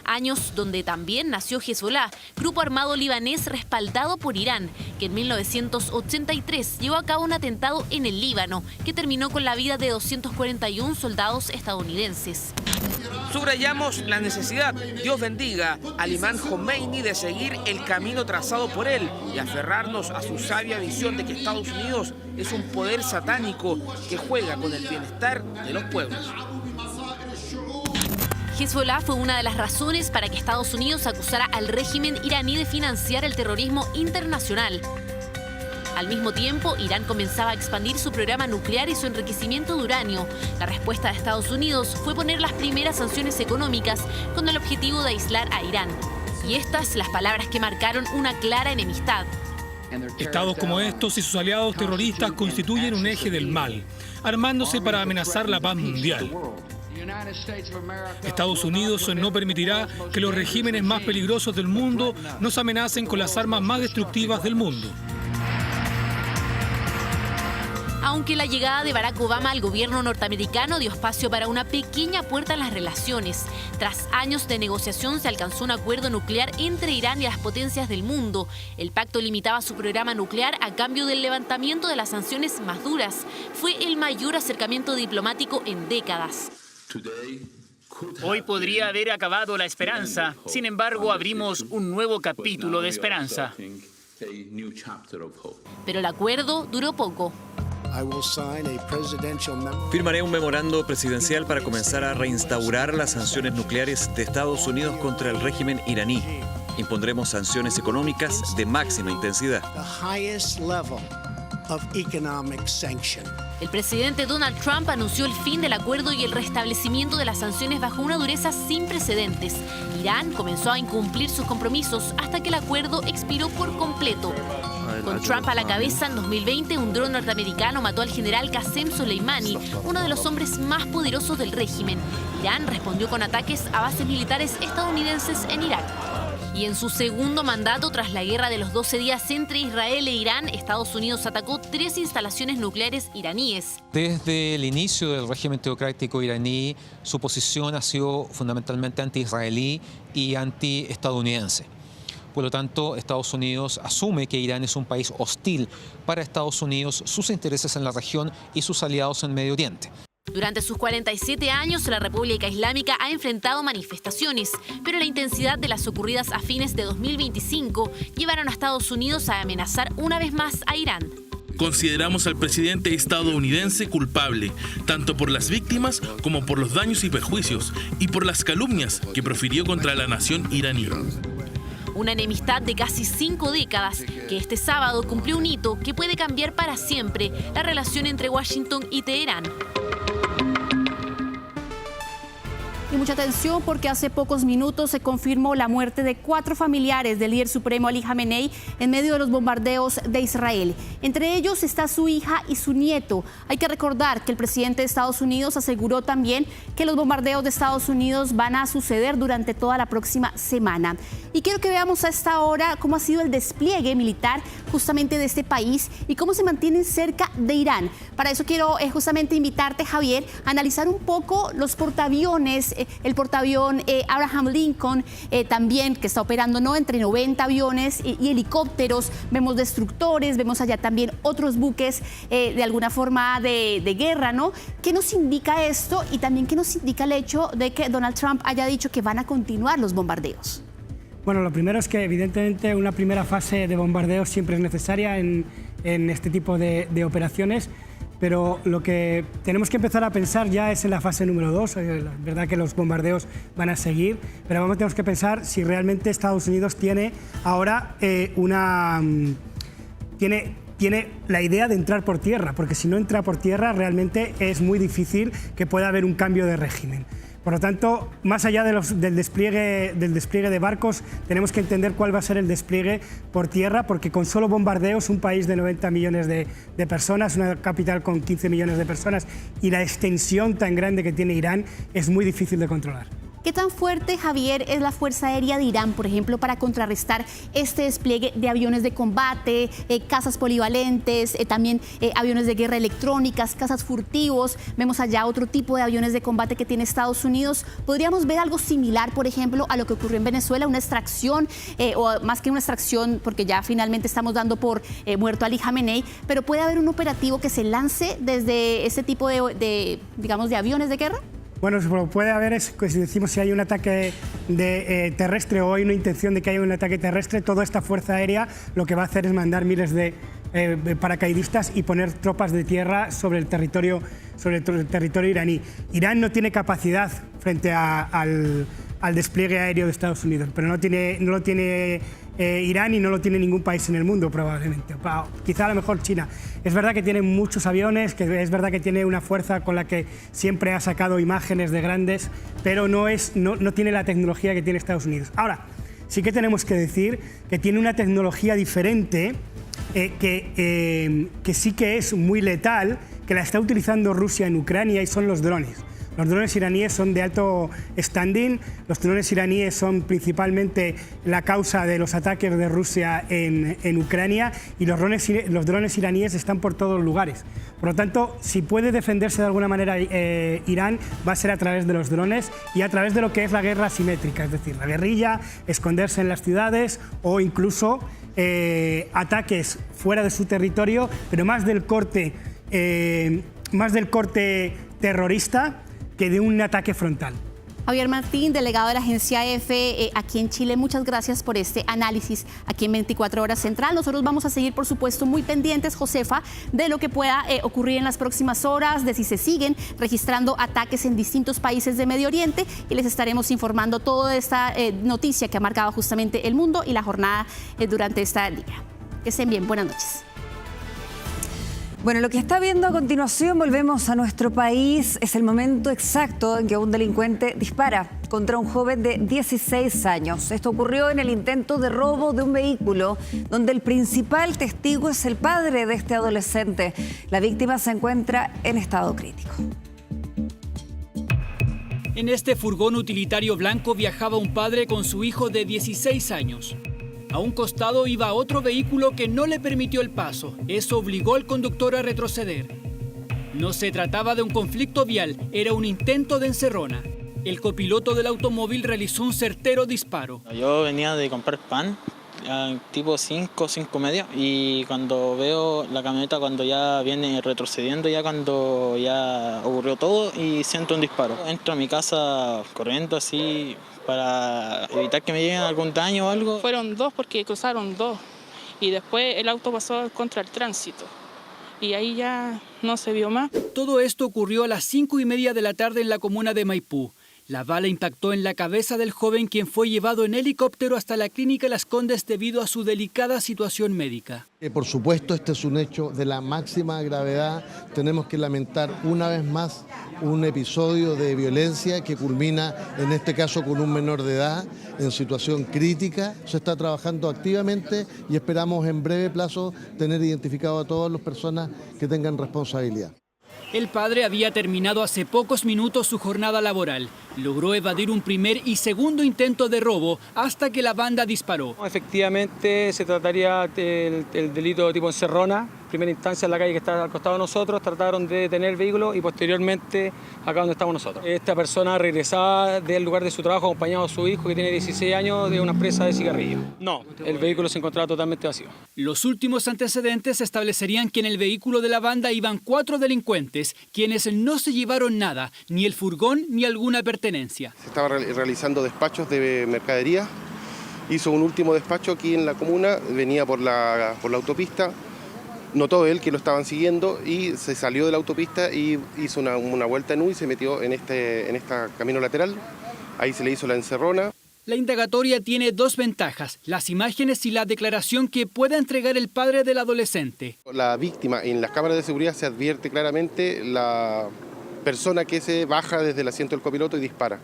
[SPEAKER 9] Años donde también nació Hezbollah, grupo armado libanés respaldado por Irán, que en 1983 llevó a cabo un atentado en el Líbano, que terminó con la vida de 241 soldados estadounidenses.
[SPEAKER 4] Subrayamos la necesidad, Dios bendiga, al imán Jomeini de seguir el camino trazado por él y aferrarnos a su sabia visión de que Estados Unidos es un poder satánico que juega con el bienestar de los pueblos.
[SPEAKER 9] Hezbollah fue una de las razones para que Estados Unidos acusara al régimen iraní de financiar el terrorismo internacional. Al mismo tiempo, Irán comenzaba a expandir su programa nuclear y su enriquecimiento de uranio. La respuesta de Estados Unidos fue poner las primeras sanciones económicas con el objetivo de aislar a Irán. Y estas las palabras que marcaron una clara enemistad.
[SPEAKER 1] Estados como estos y sus aliados terroristas constituyen un eje del mal, armándose para amenazar la paz mundial. Estados Unidos no permitirá que los regímenes más peligrosos del mundo nos amenacen con las armas más destructivas del mundo.
[SPEAKER 9] Aunque la llegada de Barack Obama al gobierno norteamericano dio espacio para una pequeña puerta en las relaciones. Tras años de negociación se alcanzó un acuerdo nuclear entre Irán y las potencias del mundo. El pacto limitaba su programa nuclear a cambio del levantamiento de las sanciones más duras. Fue el mayor acercamiento diplomático en décadas.
[SPEAKER 7] Hoy podría haber acabado la esperanza. Sin embargo, abrimos un nuevo capítulo de esperanza.
[SPEAKER 9] Pero el acuerdo duró poco.
[SPEAKER 5] Firmaré un memorando presidencial para comenzar a reinstaurar las sanciones nucleares de Estados Unidos contra el régimen iraní. Impondremos sanciones económicas de máxima intensidad.
[SPEAKER 9] El presidente Donald Trump anunció el fin del acuerdo y el restablecimiento de las sanciones bajo una dureza sin precedentes. Irán comenzó a incumplir sus compromisos hasta que el acuerdo expiró por completo. Con Trump a la cabeza, en 2020, un dron norteamericano mató al general Qasem Soleimani, uno de los hombres más poderosos del régimen. Irán respondió con ataques a bases militares estadounidenses en Irak. Y en su segundo mandato, tras la guerra de los 12 días entre Israel e Irán, Estados Unidos atacó 3 instalaciones nucleares iraníes.
[SPEAKER 13] Desde el inicio del régimen teocrático iraní, su posición ha sido fundamentalmente anti-israelí y anti-estadounidense. Por lo tanto, Estados Unidos asume que Irán es un país hostil para Estados Unidos, sus intereses en la región y sus aliados en Medio Oriente.
[SPEAKER 9] Durante sus 47 años, la República Islámica ha enfrentado manifestaciones, pero la intensidad de las ocurridas a fines de 2025 llevaron a Estados Unidos a amenazar una vez más a Irán.
[SPEAKER 8] Consideramos al presidente estadounidense culpable, tanto por las víctimas como por los daños y perjuicios, y por las calumnias que profirió contra la nación iraní.
[SPEAKER 9] Una enemistad de casi 5 décadas que este sábado cumplió un hito que puede cambiar para siempre la relación entre Washington y Teherán.
[SPEAKER 3] Y mucha atención porque hace pocos minutos se confirmó la muerte de 4 familiares del líder supremo Ali Khamenei en medio de los bombardeos de Israel. Entre ellos está su hija y su nieto. Hay que recordar que el presidente de Estados Unidos aseguró también que los bombardeos de Estados Unidos van a suceder durante toda la próxima semana. Y quiero que veamos a esta hora cómo ha sido el despliegue militar justamente de este país y cómo se mantienen cerca de Irán. Para eso quiero justamente invitarte, Javier, a analizar un poco los portaaviones, el portaavión Abraham Lincoln, también que está operando entre 90 aviones y helicópteros. Vemos destructores, vemos allá también otros buques de alguna forma de guerra, ¿no? ¿Qué nos indica esto? Y también qué nos indica el hecho de que Donald Trump haya dicho que van a continuar los bombardeos.
[SPEAKER 14] Bueno, lo primero es que evidentemente una primera fase de bombardeo siempre es necesaria en este tipo de operaciones, pero lo que tenemos que empezar a pensar ya es en la fase número 2. Es verdad que los bombardeos van a seguir, pero tenemos que pensar si realmente Estados Unidos tiene ahora tiene la idea de entrar por tierra, porque si no entra por tierra realmente es muy difícil que pueda haber un cambio de régimen. Por lo tanto, más allá del despliegue de barcos, tenemos que entender cuál va a ser el despliegue por tierra, porque con solo bombardeos, un país de 90 millones de personas, una capital con 15 millones de personas y la extensión tan grande que tiene Irán, es muy difícil de controlar.
[SPEAKER 3] ¿Qué tan fuerte, Javier, es la Fuerza Aérea de Irán, por ejemplo, para contrarrestar este despliegue de aviones de combate, cazas polivalentes, también aviones de guerra electrónicas, cazas furtivos? Vemos allá otro tipo de aviones de combate que tiene Estados Unidos. ¿Podríamos ver algo similar, por ejemplo, a lo que ocurrió en Venezuela, una extracción, o más que una extracción, porque ya finalmente estamos dando por muerto a Ali Khamenei, pero puede haber un operativo que se lance desde ese tipo de aviones de guerra?
[SPEAKER 14] Bueno, lo que puede haber es que si decimos si hay un ataque terrestre o hay una intención de que haya un ataque terrestre, toda esta fuerza aérea lo que va a hacer es mandar miles de paracaidistas y poner tropas de tierra sobre el territorio iraní. Irán no tiene capacidad frente al despliegue aéreo de Estados Unidos, pero no lo tiene Irán y no lo tiene ningún país en el mundo probablemente. Quizá a lo mejor China. Es verdad que tiene muchos aviones, que es verdad que tiene una fuerza con la que siempre ha sacado imágenes de grandes, pero no tiene la tecnología que tiene Estados Unidos. Ahora, sí que tenemos que decir que tiene una tecnología diferente que sí que es muy letal, que la está utilizando Rusia en Ucrania, y son los drones. Los drones iraníes son de alto standing, los drones iraníes son principalmente la causa de los ataques de Rusia en Ucrania, y los drones iraníes están por todos los lugares. Por lo tanto, si puede defenderse de alguna manera Irán, va a ser a través de los drones y a través de lo que es la guerra asimétrica, es decir, la guerrilla, esconderse en las ciudades o incluso ataques fuera de su territorio, pero más del corte terrorista que de un ataque frontal.
[SPEAKER 3] Javier Martín, delegado de la agencia EFE aquí en Chile, muchas gracias por este análisis aquí en 24 Horas Central. Nosotros vamos a seguir, por supuesto, muy pendientes, Josefa, de lo que pueda ocurrir en las próximas horas, de si se siguen registrando ataques en distintos países de Medio Oriente, y les estaremos informando toda esta noticia que ha marcado justamente el mundo y la jornada durante esta día. Que estén bien, buenas noches.
[SPEAKER 2] Bueno, lo que está viendo a continuación, volvemos a nuestro país, es el momento exacto en que un delincuente dispara contra un joven de 16 años. Esto ocurrió en el intento de robo de un vehículo, donde el principal testigo es el padre de este adolescente. La víctima se encuentra en estado crítico.
[SPEAKER 22] En este furgón utilitario blanco viajaba un padre con su hijo de 16 años. A un costado iba otro vehículo que no le permitió el paso. Eso obligó al conductor a retroceder. No se trataba de un conflicto vial, era un intento de encerrona. El copiloto del automóvil realizó un certero disparo.
[SPEAKER 23] Yo venía de comprar pan
[SPEAKER 10] tipo 5:30, y cuando veo la camioneta cuando ya viene retrocediendo, ya cuando ya ocurrió todo, y siento un disparo. Entro a mi casa corriendo así para evitar que me lleguen algún daño o algo.
[SPEAKER 11] Fueron dos porque cruzaron dos y después el auto pasó contra el tránsito y ahí ya no se vio más.
[SPEAKER 22] Todo esto ocurrió a las 5:30 de la tarde en la comuna de Maipú. La bala impactó en la cabeza del joven, quien fue llevado en helicóptero hasta la clínica Las Condes debido a su delicada situación médica.
[SPEAKER 23] Por supuesto, este es un hecho de la máxima gravedad. Tenemos que lamentar una vez más un episodio de violencia que culmina en este caso con un menor de edad en situación crítica. Se está trabajando activamente y esperamos en breve plazo tener identificado a todas las personas que tengan responsabilidad.
[SPEAKER 22] El padre había terminado hace pocos minutos su jornada laboral. Logró evadir un primer y segundo intento de robo hasta que la banda disparó.
[SPEAKER 24] Efectivamente, se trataría del delito tipo encerrona. En primera instancia, en la calle que está al costado de nosotros, trataron de detener el vehículo y posteriormente acá donde estamos nosotros. Esta persona regresaba del lugar de su trabajo acompañado de su hijo, que tiene 16 años, de una empresa de cigarrillos. No, el vehículo se encontraba totalmente vacío.
[SPEAKER 22] Los últimos antecedentes establecerían que en el vehículo de la banda iban 4 delincuentes, quienes no se llevaron nada, ni el furgón ni alguna pertenencia.
[SPEAKER 25] Se estaba realizando despachos de mercadería. Hizo un último despacho aquí en la comuna, venía por la autopista. Notó él que lo estaban siguiendo y se salió de la autopista y hizo una vuelta en U y se metió en este camino lateral. Ahí se le hizo la encerrona.
[SPEAKER 22] La indagatoria tiene 2 ventajas: las imágenes y la declaración que pueda entregar el padre del adolescente.
[SPEAKER 25] La víctima, en las cámaras de seguridad se advierte claramente la persona que se baja desde el asiento del copiloto y dispara.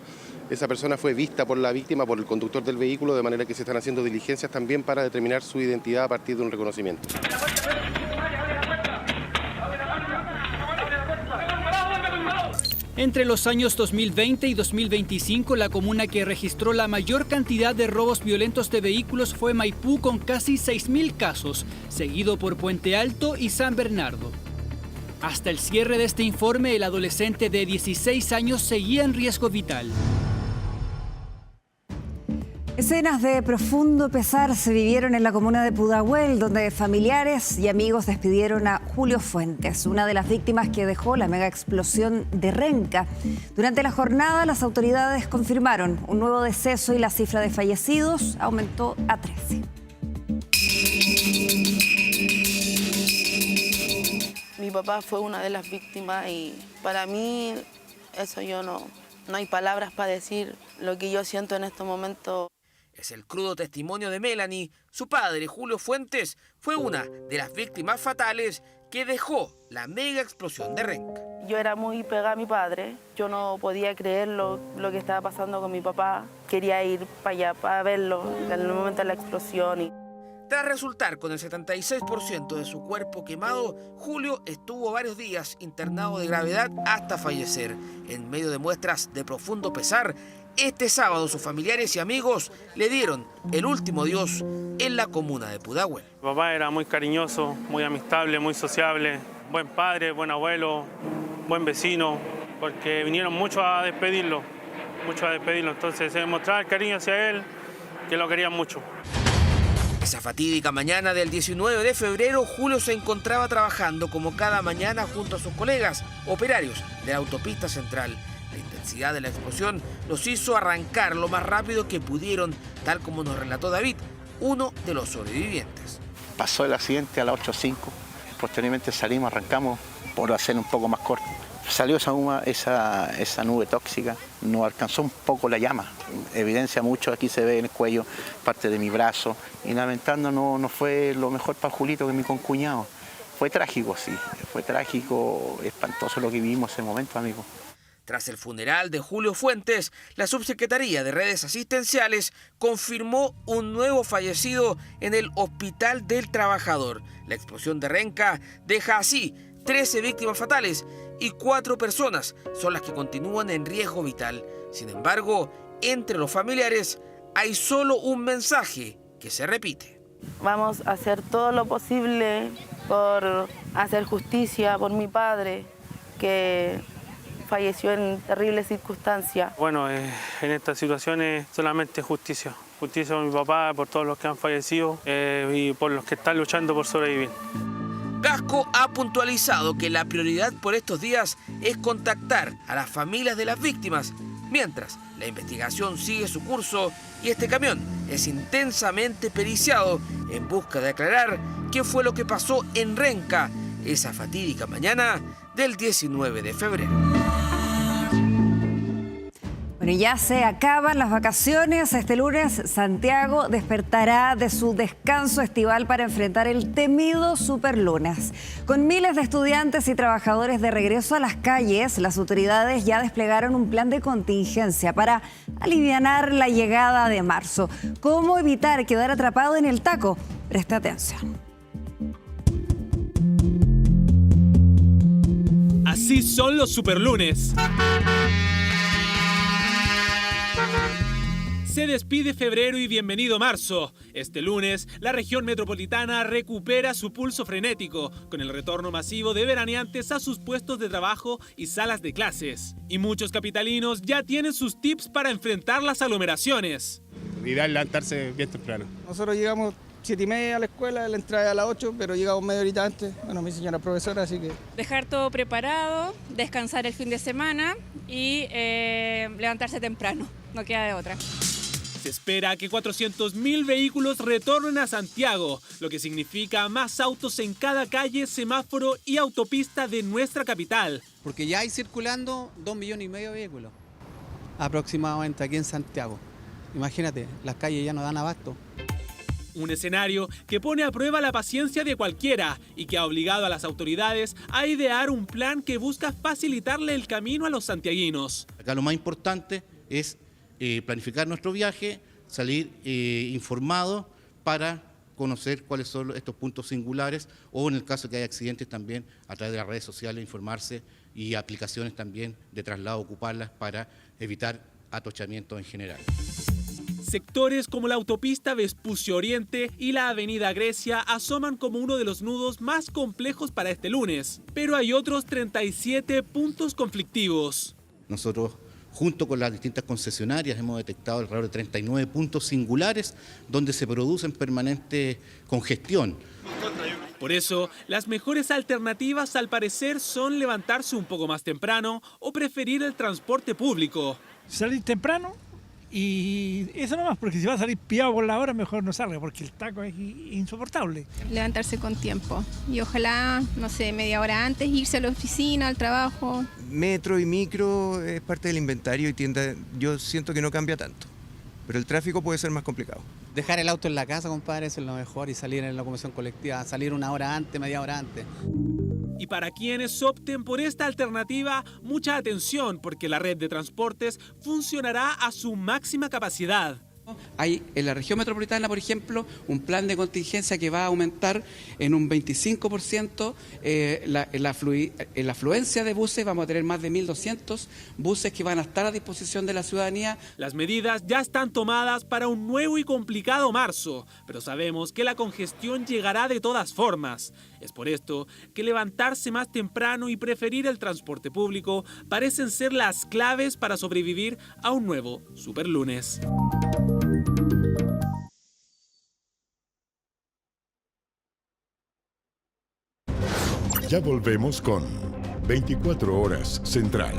[SPEAKER 25] Esa persona fue vista por la víctima, por el conductor del vehículo, de manera que se están haciendo diligencias también para determinar su identidad a partir de un reconocimiento.
[SPEAKER 22] Entre los años 2020 y 2025, la comuna que registró la mayor cantidad de robos violentos de vehículos fue Maipú, con casi 6.000 casos, seguido por Puente Alto y San Bernardo. Hasta el cierre de este informe, el adolescente de 16 años seguía en riesgo vital.
[SPEAKER 2] Escenas de profundo pesar se vivieron en la comuna de Pudahuel, donde familiares y amigos despidieron a Julio Fuentes, una de las víctimas que dejó la mega explosión de Renca. Durante la jornada, las autoridades confirmaron un nuevo deceso y la cifra de fallecidos aumentó a 13.
[SPEAKER 26] Mi papá fue una de las víctimas y para mí eso no hay palabras para decir lo que yo siento en este momento.
[SPEAKER 4] Es el crudo testimonio de Melanie. Su padre, Julio Fuentes, fue una de las víctimas fatales que dejó la mega explosión de Renca.
[SPEAKER 26] Yo era muy pegada a mi padre. Yo no podía creer lo que estaba pasando con mi papá. Quería ir para allá para verlo en el momento de la explosión.
[SPEAKER 4] Tras resultar con el 76% de su cuerpo quemado, Julio estuvo varios días internado de gravedad hasta fallecer. En medio de muestras de profundo pesar, este sábado sus familiares y amigos le dieron el último adiós en la comuna de Pudahuel.
[SPEAKER 24] Mi papá era muy cariñoso, muy amistable, muy sociable, buen padre, buen abuelo, buen vecino, porque vinieron mucho a despedirlo, entonces se demostraba el cariño hacia él, que lo querían mucho.
[SPEAKER 4] Esa fatídica mañana del 19 de febrero, Julio se encontraba trabajando como cada mañana junto a sus colegas, operarios de la autopista central. La intensidad de la explosión los hizo arrancar lo más rápido que pudieron, tal como nos relató David, uno de los sobrevivientes.
[SPEAKER 27] Pasó el accidente a las 8:05, posteriormente salimos, arrancamos por hacer un poco más corto. Salió esa nube tóxica, nos alcanzó un poco la llama, evidencia mucho, aquí se ve en el cuello, parte de mi brazo, y lamentando no fue lo mejor para Julito, que es mi concuñado. Fue trágico, sí, fue trágico, espantoso lo que vivimos en ese momento, amigo.
[SPEAKER 4] Tras el funeral de Julio Fuentes, la Subsecretaría de Redes Asistenciales confirmó un nuevo fallecido en el Hospital del Trabajador. La explosión de Renca deja así 13 víctimas fatales y 4 personas son las que continúan en riesgo vital. Sin embargo, entre los familiares hay solo un mensaje que se repite.
[SPEAKER 26] Vamos a hacer todo lo posible por hacer justicia por mi padre, que falleció en terribles circunstancias.
[SPEAKER 24] Bueno, en estas situaciones solamente justicia justicia por mi papá, por todos los que han fallecido y por los que están luchando por sobrevivir.
[SPEAKER 4] Gasco ha puntualizado que la prioridad por estos días es contactar a las familias de las víctimas, mientras la investigación sigue su curso y este camión es intensamente periciado en busca de aclarar qué fue lo que pasó en Renca esa fatídica mañana del 19 de febrero.
[SPEAKER 2] Bueno, ya se acaban las vacaciones. Este lunes Santiago despertará de su descanso estival para enfrentar el temido Superlunes. Con miles de estudiantes y trabajadores de regreso a las calles, las autoridades ya desplegaron un plan de contingencia para alivianar la llegada de marzo. ¿Cómo evitar quedar atrapado en el taco? Presta atención.
[SPEAKER 22] Así son los Superlunes. Se despide febrero y bienvenido marzo. Este lunes, la región metropolitana recupera su pulso frenético con el retorno masivo de veraneantes a sus puestos de trabajo y salas de clases. Y muchos capitalinos ya tienen sus tips para enfrentar las aglomeraciones.
[SPEAKER 6] Ideal levantarse bien temprano.
[SPEAKER 12] Nosotros llegamos 7:30 a la escuela, la entrada es a las 8, pero llegamos media horita antes. Bueno, mi señora profesora, así que...
[SPEAKER 15] Dejar todo preparado, descansar el fin de semana y levantarse temprano. No queda de otra.
[SPEAKER 22] Se espera que 400.000 vehículos retornen a Santiago, lo que significa más autos en cada calle, semáforo y autopista de nuestra capital.
[SPEAKER 17] Porque ya hay circulando 2,5 millones de vehículos aproximadamente aquí en Santiago. Imagínate, las calles ya no dan abasto.
[SPEAKER 22] Un escenario que pone a prueba la paciencia de cualquiera y que ha obligado a las autoridades a idear un plan que busca facilitarle el camino a los santiaguinos.
[SPEAKER 18] Acá lo más importante es planificar nuestro viaje, salir informados para conocer cuáles son estos puntos singulares o en el caso que haya accidentes también a través de las redes sociales informarse y aplicaciones también de traslado ocuparlas para evitar atochamientos en general.
[SPEAKER 22] Sectores como la autopista Vespucio Oriente y la avenida Grecia asoman como uno de los nudos más complejos para este lunes, pero hay otros 37 puntos conflictivos.
[SPEAKER 18] Nosotros, junto con las distintas concesionarias, hemos detectado alrededor de 39 puntos singulares donde se producen permanente congestión.
[SPEAKER 22] Por eso, las mejores alternativas al parecer son levantarse un poco más temprano o preferir el transporte público.
[SPEAKER 19] Salir temprano y eso nomás, porque si va a salir pillado por la hora, mejor no salga, porque el taco es insoportable.
[SPEAKER 15] Levantarse con tiempo y ojalá, no sé, media hora antes, irse a la oficina, al trabajo.
[SPEAKER 20] Metro y micro es parte del inventario y tienda, yo siento que no cambia tanto, pero el tráfico puede ser más complicado.
[SPEAKER 17] Dejar el auto en la casa, compadre, eso es lo mejor, y salir en la locomoción colectiva, salir una hora antes, media hora antes.
[SPEAKER 22] Y para quienes opten por esta alternativa, mucha atención, porque la red de transportes funcionará a su máxima capacidad.
[SPEAKER 17] Hay en la región metropolitana, por ejemplo, un plan de contingencia que va a aumentar en un 25% la afluencia de buses. Vamos a tener más de 1.200 buses que van a estar a disposición de la ciudadanía.
[SPEAKER 22] Las medidas ya están tomadas para un nuevo y complicado marzo, pero sabemos que la congestión llegará de todas formas. Es por esto que levantarse más temprano y preferir el transporte público parecen ser las claves para sobrevivir a un nuevo Superlunes.
[SPEAKER 28] Ya volvemos con 24 Horas Central.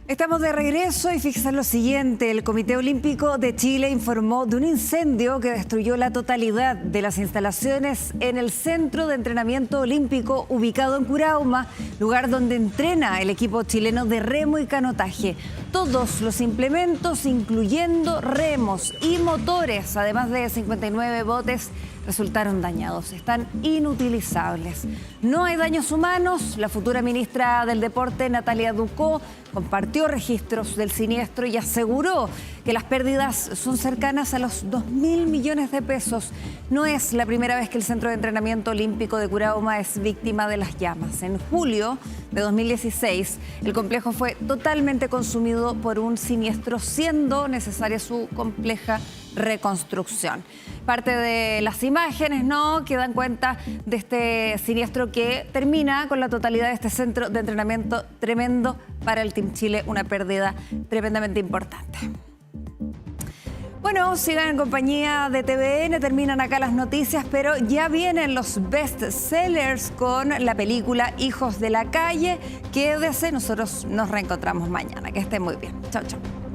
[SPEAKER 2] Estamos de regreso y fíjense lo siguiente, el Comité Olímpico de Chile informó de un incendio que destruyó la totalidad de las instalaciones en el Centro de Entrenamiento Olímpico ubicado en Curauma, lugar donde entrena el equipo chileno de remo y canotaje. Todos los implementos, incluyendo remos y motores, además de 59 botes, resultaron dañados, están inutilizables. No hay daños humanos. La futura ministra del Deporte, Natalia Ducó, compartió registros del siniestro y aseguró que las pérdidas son cercanas a los 2.000 millones de pesos. No es la primera vez que el Centro de Entrenamiento Olímpico de Curauma es víctima de las llamas. En julio de 2016, el complejo fue totalmente consumido por un siniestro, siendo necesaria su compleja reconstrucción. Parte de las imágenes, ¿no?, que dan cuenta de este siniestro que termina con la totalidad de este centro de entrenamiento tremendo para el Team Chile, una pérdida tremendamente importante. Bueno, sigan en compañía de TVN, terminan acá las noticias, pero ya vienen los best sellers con la película Hijos de la Calle. Quédese, nosotros nos reencontramos mañana. Que estén muy bien. Chao, chao.